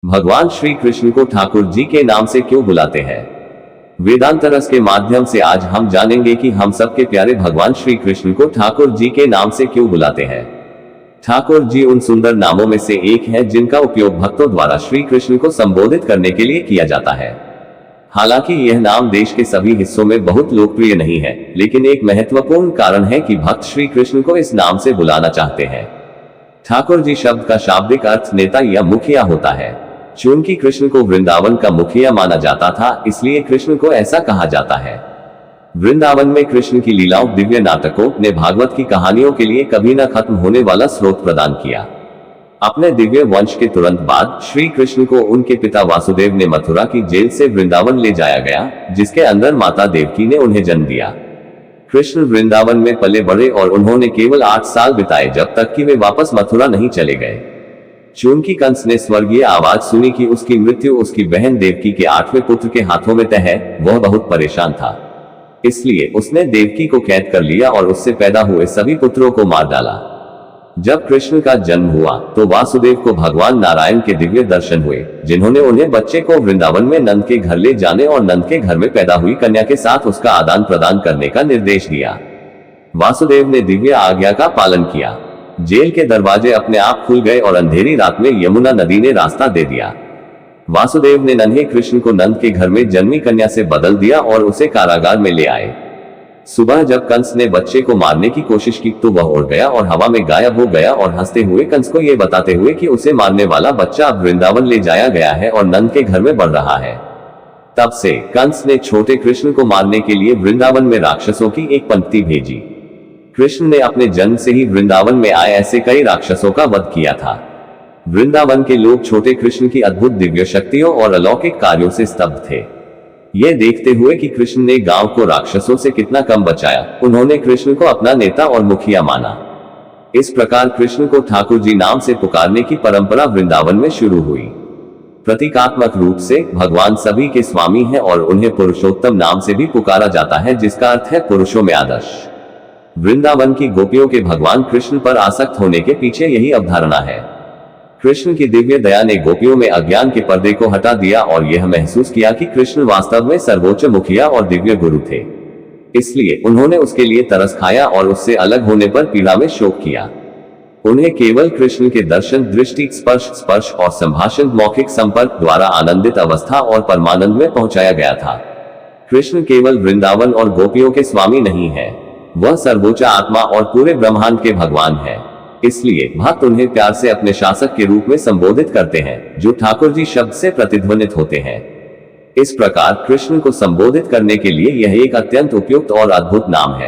भगवान श्री कृष्ण को ठाकुर जी के नाम से क्यों बुलाते हैं? वेदांत रस के माध्यम से आज हम जानेंगे कि हम सबके प्यारे भगवान श्री कृष्ण को ठाकुर जी के नाम से क्यों बुलाते हैं। ठाकुर जी उन सुंदर नामों में से एक है जिनका उपयोग भक्तों द्वारा श्री कृष्ण को संबोधित करने के लिए किया जाता है। हालांकि यह नाम देश के सभी हिस्सों में बहुत लोकप्रिय नहीं है, लेकिन एक महत्वपूर्ण कारण है कि भक्त श्री कृष्ण को इस नाम से बुलाना चाहते हैं। ठाकुर जी शब्द का शाब्दिक अर्थ नेता या मुखिया होता है। चूंकि कृष्ण को वृंदावन का मुखिया माना जाता था, इसलिए कृष्ण को ऐसा कहा जाता है। वृंदावन में कृष्ण की लीलाओं, दिव्य नाटकों ने भागवत की कहानियों के लिए कभी न खत्म होने वाला स्रोत प्रदान किया। अपने दिव्य वंश के तुरंत बाद श्री कृष्ण को उनके पिता वासुदेव ने मथुरा की जेल से वृंदावन ले जाया गया, जिसके अंदर माता देवकी ने उन्हें जन्म दिया। कृष्ण वृंदावन में पले बढ़े और उन्होंने केवल 8 साल बिताए, जब तक कि वे वापस मथुरा नहीं चले गए। चूंकि कंस ने स्वर्गीय आवाज सुनी कि उसकी मृत्यु उसकी बहन देवकी के 8वें पुत्र के हाथों में तय है, वह बहुत परेशान था। इसलिए उसने देवकी को कैद कर लिया और उससे पैदा हुए सभी पुत्रों को मार डाला। जब कृष्ण का जन्म हुआ तो वासुदेव को भगवान नारायण के दिव्य दर्शन हुए, जिन्होंने उन्हें बच्चे को वृंदावन में नंद के घर ले जाने और नंद के घर में पैदा हुई कन्या के साथ उसका आदान प्रदान करने का निर्देश दिया। वासुदेव ने दिव्य आज्ञा का पालन किया। जेल के दरवाजे अपने आप खुल गए और अंधेरी रात में यमुना नदी ने रास्ता दे दिया। वासुदेव ने नन्हे कृष्ण को नंद के घर में जन्मी कन्या से बदल दिया और उसे कारागार में ले आए। सुबह जब कंस ने बच्चे को मारने की कोशिश की तो वह उड़ गया और हवा में गायब हो गया और हंसते हुए कंस को यह बताते हुए कि उसे मारने वाला बच्चा अब वृंदावन ले जाया गया है और नंद के घर में बढ़ रहा है। तब से कंस ने छोटे कृष्ण को मारने के लिए वृंदावन में राक्षसों की एक पंक्ति भेजी। कृष्ण ने अपने जन्म से ही वृंदावन में आए ऐसे कई राक्षसों का वध किया था। वृंदावन के लोग छोटे कृष्ण की अद्भुत दिव्य शक्तियों और अलौकिक कार्यों से स्तब्ध थे। ये देखते हुए कि कृष्ण ने गांव को राक्षसों से कितना कम बचाया, उन्होंने कृष्ण को अपना नेता और मुखिया माना। इस प्रकार कृष्ण को ठाकुर जी नाम से पुकारने की परंपरा वृंदावन में शुरू हुई। प्रतीकात्मक रूप से भगवान सभी के स्वामी हैं और उन्हें पुरुषोत्तम नाम से भी पुकारा जाता है, जिसका अर्थ है पुरुषों में आदर्श। वृंदावन की गोपियों के भगवान कृष्ण पर आसक्त होने के पीछे यही अवधारणा है। कृष्ण की दिव्य दया ने गोपियों में अज्ञान के पर्दे को हटा दिया और यह महसूस किया कि कृष्ण वास्तव में सर्वोच्च मुखिया और दिव्य गुरु थे। इसलिए उन्होंने उसके लिए तरस खाया और उससे अलग होने पर पीड़ा में शोक किया। उन्हें केवल कृष्ण के दर्शन, दृष्टि, स्पर्श और संभाषण, मौखिक संपर्क द्वारा आनंदित अवस्था और परमानंद में पहुंचाया गया था। कृष्ण केवल वृंदावन और गोपियों के स्वामी नहीं है, वह सर्वोच्च आत्मा और पूरे ब्रह्मांड के भगवान है। इसलिए भक्त उन्हें प्यार से अपने शासक के रूप में संबोधित करते हैं, जो ठाकुर जी शब्द से प्रतिध्वनित होते हैं। इस प्रकार कृष्ण को संबोधित करने के लिए यह एक अत्यंत उपयुक्त और अद्भुत नाम है।